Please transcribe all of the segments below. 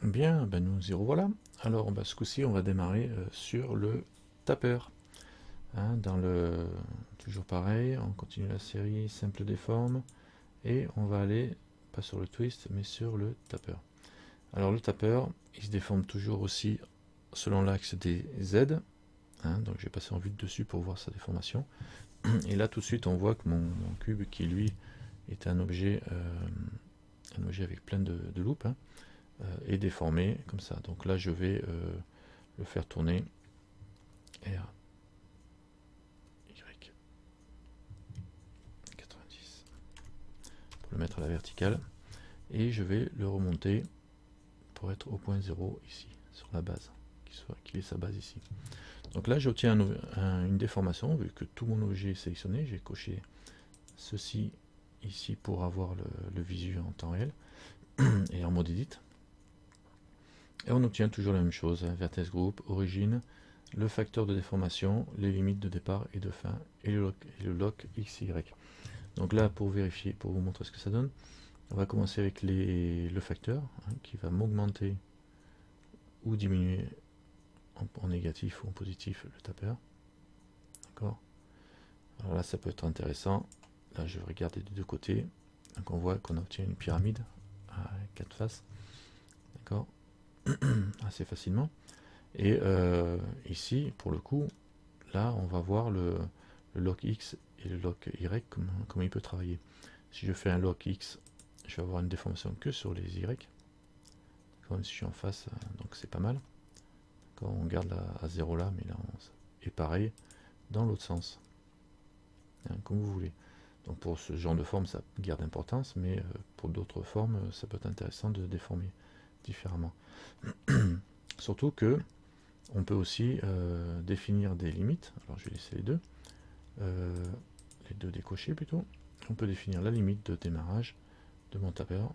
Bien, ben nous y revoilà. Alors ce coup-ci, on va démarrer sur le tapeur. Hein, toujours pareil, on continue la série simple déforme et on va aller, pas sur le twist, mais sur le tapeur. Alors le tapeur, il se déforme toujours aussi selon l'axe des Z. Hein, donc je vais passer en vue de dessus pour voir sa déformation. Et là tout de suite, on voit que mon cube, qui lui est un objet avec plein de loupes, hein, est déformé comme ça. Donc là, je vais le faire tourner R, Y, 90 pour le mettre à la verticale. Et je vais le remonter pour être au point 0 ici, sur la base, qu'il ait sa base ici. Donc là, j'obtiens une déformation, vu que tout mon objet est sélectionné. J'ai coché ceci ici pour avoir le visu en temps réel et en mode edit. Et on obtient toujours la même chose, hein, vertex group, origine, le facteur de déformation, les limites de départ et de fin, et le lock XY. Donc là, pour vérifier, pour vous montrer ce que ça donne, on va commencer avec le facteur, hein, qui va m'augmenter ou diminuer en négatif ou en positif le tapeur. D'accord. Alors là, ça peut être intéressant. Là, je vais regarder des deux côtés. Donc on voit qu'on obtient une pyramide à 4 faces. D'accord. Assez facilement. Et ici, pour le coup, là, on va voir le lock X et le lock Y, comment il peut travailler. Si je fais un lock X, je vais avoir une déformation que sur les Y. Même si je suis en face, donc c'est pas mal. Quand on garde à 0 là, mais là, et pareil dans l'autre sens. Hein, comme vous voulez. Donc pour ce genre de forme, ça garde importance, mais pour d'autres formes, ça peut être intéressant de déformer différemment. Surtout que on peut aussi définir des limites. Alors je vais laisser les deux décochés plutôt. On peut définir la limite de démarrage de mon tapeur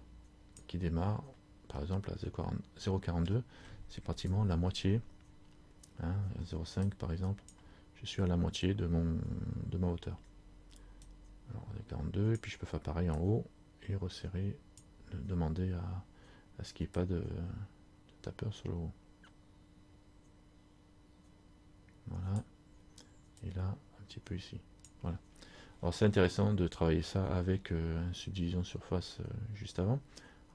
qui démarre par exemple à 0,42. C'est pratiquement la moitié. Hein, 0,5 par exemple. Je suis à la moitié de ma hauteur. Alors 42, et puis je peux faire pareil en haut et resserrer, demander à ce qu'il n'y ait pas de tapeur sur le haut. Voilà. Et là, un petit peu ici. Voilà. Alors c'est intéressant de travailler ça avec une subdivision surface juste avant,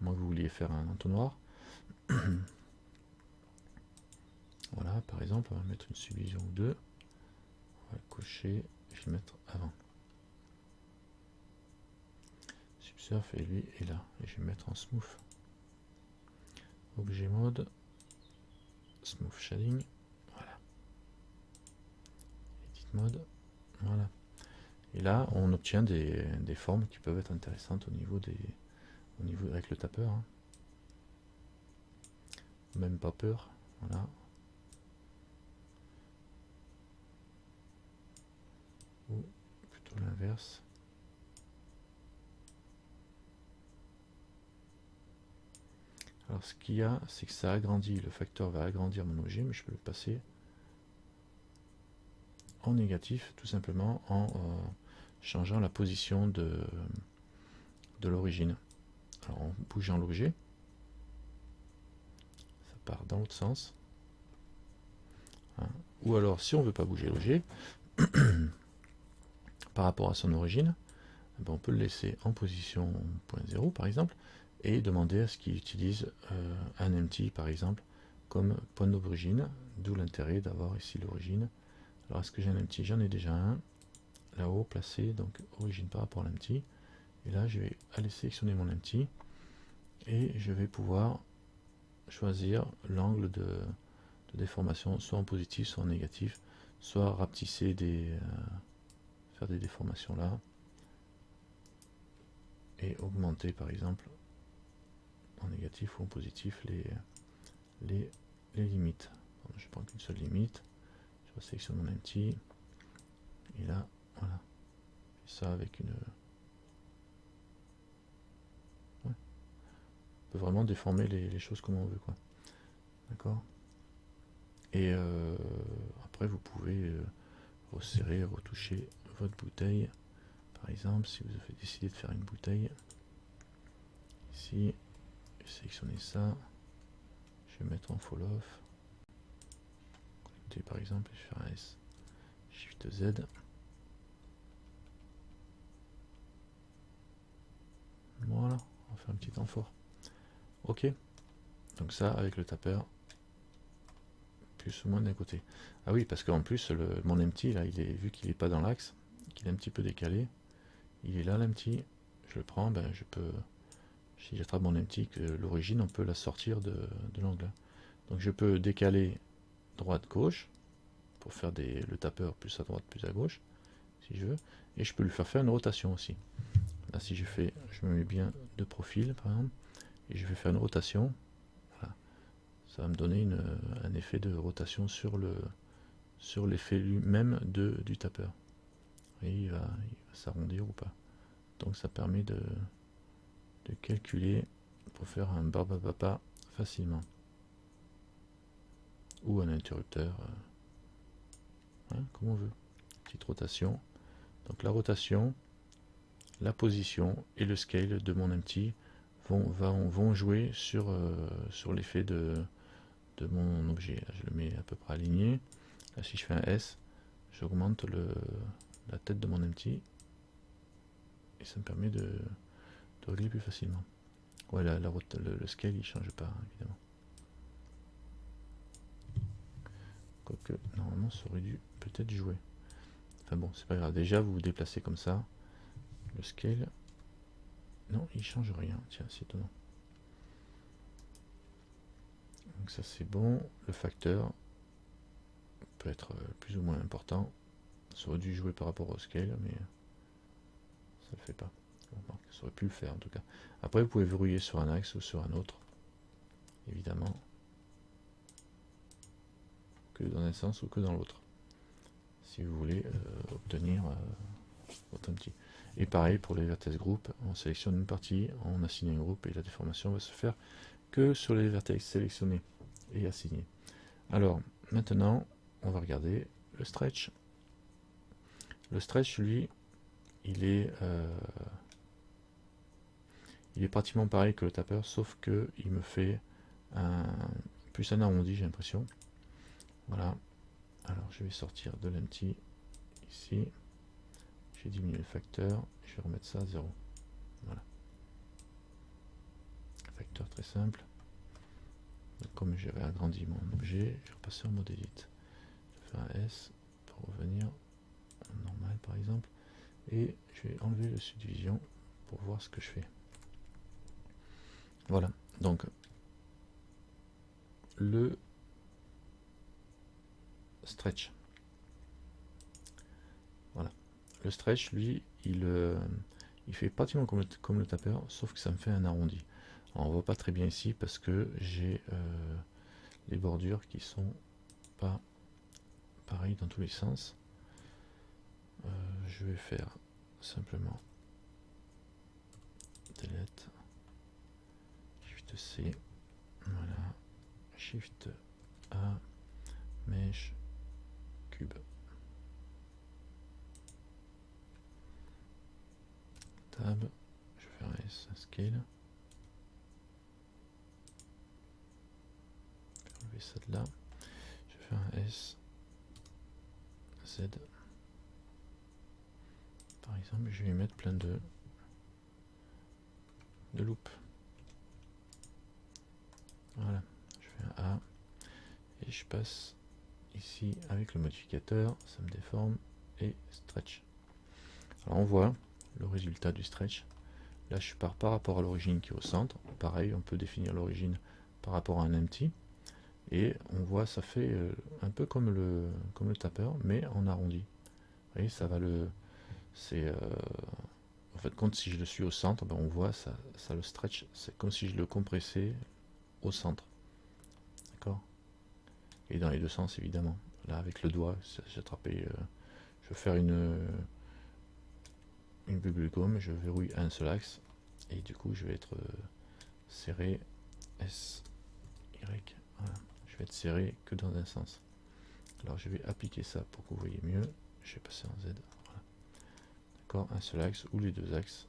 à moins que vous vouliez faire un entonnoir. Voilà, par exemple, on va mettre une subdivision ou deux. On va le cocher, je vais le mettre avant. Subsurf, et lui est là. Et je vais le mettre en smooth. Objet mode, smooth shading. Voilà. Edit mode. Voilà. Et là, on obtient des formes qui peuvent être intéressantes au niveau avec le tapeur. Hein. Même pas peur. Voilà. Ou plutôt l'inverse. Alors ce qu'il y a, c'est que ça agrandit, le facteur va agrandir mon objet, mais je peux le passer en négatif, tout simplement en changeant la position de l'origine. Alors en bougeant l'objet, ça part dans l'autre sens. Hein. Ou alors si on ne veut pas bouger l'objet, par rapport à son origine, ben, on peut le laisser en position 0 par exemple, et demander à ce qu'il utilise un empty par exemple comme point d'origine, d'où l'intérêt d'avoir ici l'origine. Alors est-ce que j'ai un empty? J'en ai déjà un là-haut placé, donc origine par rapport à l'empty, et là je vais aller sélectionner mon empty et je vais pouvoir choisir l'angle de déformation, soit en positif, soit en négatif, soit rapetisser faire des déformations là, et augmenter par exemple en négatif ou en positif les limites. Je prends qu'une seule limite, je sélectionne mon empty, et là, voilà, je fais ça avec une... Ouais. On peut vraiment déformer les choses comme on veut, quoi. D'accord. Et après, vous pouvez resserrer, retoucher votre bouteille. Par exemple, si vous avez décidé de faire une bouteille, ici, sélectionnez ça. Je vais mettre en fall off. Connecter par exemple, je vais faire un S. Shift Z. Voilà, on va faire un petit temps fort. Ok. Donc ça avec le tapeur. Plus ou moins d'un côté. Ah oui, parce qu'en plus, mon empty, là, il est, vu qu'il n'est pas dans l'axe, qu'il est un petit peu décalé, il est là l'empty, je le prends, ben je peux, si j'attrape mon empty, que l'origine, on peut la sortir de l'angle. Donc je peux décaler droite-gauche, pour faire le tapeur plus à droite, plus à gauche, si je veux, et je peux lui faire une rotation aussi. Là, si je me mets bien de profil, par exemple, et je vais faire une rotation, voilà, ça va me donner un effet de rotation sur l'effet lui-même du tapeur. Et il va s'arrondir ou pas. Donc ça permet de calculer pour faire un barbapapa facilement. Ou un interrupteur, comme on veut. Petite rotation. Donc la rotation, la position et le scale de mon empty vont jouer sur l'effet de mon objet. Là, je le mets à peu près aligné. Là, si je fais un S, j'augmente la tête de mon empty et ça me permet de régler plus facilement. Ouais, le scale il change pas évidemment. Quoique normalement ça aurait dû peut-être jouer. Enfin bon, c'est pas grave. Déjà vous vous déplacez comme ça. Le scale, non, il change rien. Tiens, c'est étonnant. Donc ça c'est bon. Le facteur peut être plus ou moins important. Ça aurait dû jouer par rapport au scale, mais ça le fait pas. Ça aurait pu le faire en tout cas. Après vous pouvez verrouiller sur un axe ou sur un autre, évidemment, que dans un sens ou que dans l'autre, si vous voulez obtenir votre empty. Et pareil pour les vertex group, on sélectionne une partie, on assigne un groupe et la déformation va se faire que sur les vertex sélectionnés et assignés. Alors maintenant on va regarder le stretch. Le stretch, lui, il est pratiquement pareil que le tapeur, sauf que il me fait plus un arrondi, j'ai l'impression. Voilà. Alors je vais sortir de l'empty ici. J'ai diminué le facteur. Je vais remettre ça à 0. Voilà. Facteur très simple. Donc, comme j'avais agrandi mon objet, je vais repasser en mode edit. Je vais faire un S pour revenir en normal par exemple. Et je vais enlever le subdivision pour voir ce que je fais. Voilà, donc le stretch. Voilà. Le stretch, lui, il fait pratiquement comme le tapeur, sauf que ça me fait un arrondi. Alors, on voit pas très bien ici parce que j'ai les bordures qui sont pas pareilles dans tous les sens. Je vais faire simplement delete, shift C, voilà, shift A, mesh, cube. Tab, je vais faire un S, un scale. Je vais enlever ça de là. Je vais faire un S, Z. Par exemple, je vais y mettre plein de loops. Voilà, je fais un A et je passe ici avec le modificateur, ça me déforme et stretch. Alors on voit le résultat du stretch. Là je pars par rapport à l'origine qui est au centre. Pareil, on peut définir l'origine par rapport à un empty. Et on voit ça fait un peu comme le tapeur, mais en arrondi. Vous voyez, ça va en fait, quand si je le suis au centre, ben on voit ça le stretch, c'est comme si je le compressais au centre. D'accord? Et dans les deux sens évidemment. Là avec le doigt, j'ai attrapé, je vais faire une bulle gomme, je verrouille un seul axe et du coup je vais être serré S, Y, voilà. Je vais être serré que dans un sens. Alors je vais appliquer ça pour que vous voyez mieux. Je vais passer en Z. Voilà. D'accord, un seul axe ou les deux axes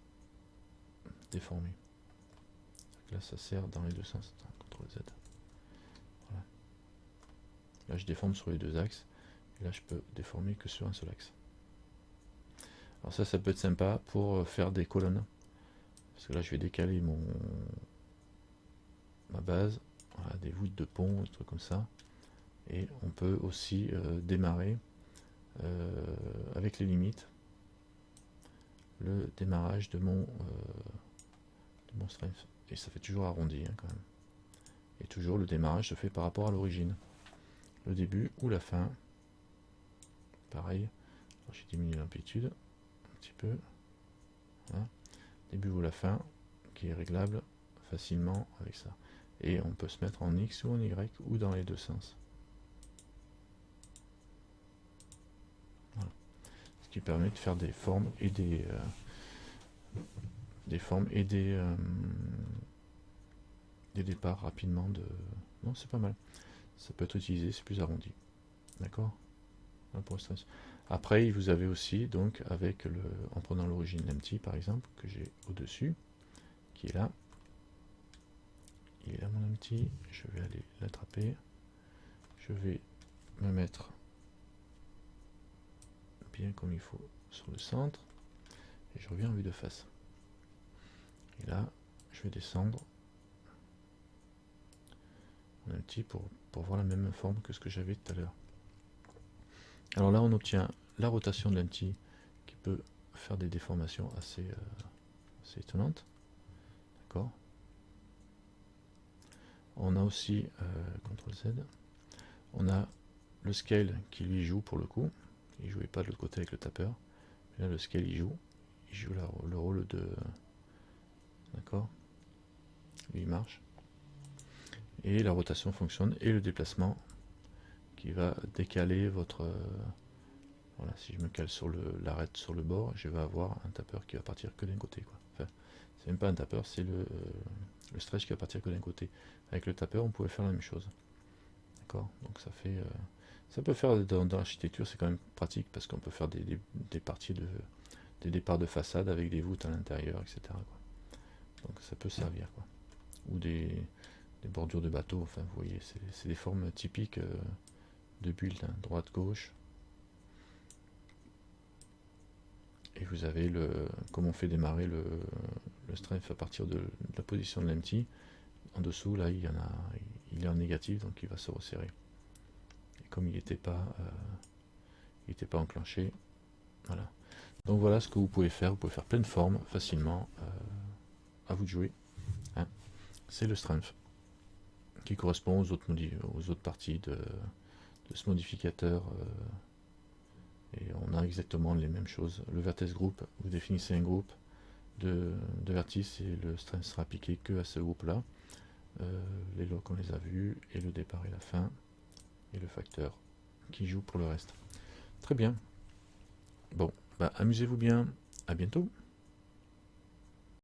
déformés. Donc là ça sert dans les deux sens. CTRL Z. Là je déforme sur les deux axes, et là je peux déformer que sur un seul axe. Alors ça peut être sympa pour faire des colonnes, parce que là je vais décaler ma base, voilà, des voûtes de pont, des trucs comme ça, et on peut aussi démarrer avec les limites le démarrage de mon strength, et ça fait toujours arrondi hein, quand même, et toujours le démarrage se fait par rapport à l'origine, le début ou la fin, pareil. J'ai diminué l'amplitude un petit peu, voilà. Début ou la fin qui est réglable facilement avec ça, et on peut se mettre en X ou en Y ou dans les deux sens, voilà. Ce qui permet de faire des formes et des départs rapidement de... Non, c'est pas mal, ça peut être utilisé, c'est plus arrondi, d'accord. Après vous avez aussi donc avec en prenant l'origine l'empty par exemple que j'ai au dessus, qui est là, il est là mon empty, je vais aller l'attraper, je vais me mettre bien comme il faut sur le centre, et je reviens en vue de face, et là je vais descendre mon empty pour voir la même forme que ce que j'avais tout à l'heure. Alors là on obtient la rotation de l'empty qui peut faire des déformations assez étonnantes, d'accord. On a aussi CTRL Z, on a le scale qui lui joue pour le coup, il jouait pas de l'autre côté avec le tapeur, mais là le scale il joue le rôle de... D'accord, lui il marche, et la rotation fonctionne, et le déplacement qui va décaler votre... voilà, si je me cale sur l'arête sur le bord, je vais avoir un tapeur qui va partir que d'un côté, quoi. Enfin, c'est même pas un tapeur, c'est le stretch qui va partir que d'un côté. Avec le tapeur, on pouvait faire la même chose. D'accord, donc ça fait... ça peut faire dans l'architecture, c'est quand même pratique, parce qu'on peut faire des parties des départs de façade avec des voûtes à l'intérieur, etc., quoi. Donc ça peut servir, quoi. Ou des bordures de bateau, enfin vous voyez, c'est des formes typiques de build, hein, droite-gauche. Et vous avez comme on fait démarrer le strength à partir de la position de l'empty. En dessous, là, il est en négatif, donc il va se resserrer. Et comme il n'était pas enclenché, voilà. Donc voilà ce que vous pouvez faire plein de formes facilement, à vous de jouer, hein. C'est le strength qui correspond aux autres parties de ce modificateur, et on a exactement les mêmes choses. Le vertex group, vous définissez un groupe de vertices et le strength sera appliqué que à ce groupe là. Les locks on les a vus, et le départ et la fin, et le facteur qui joue pour le reste. Très bien. Bon, bah, amusez-vous bien, à bientôt.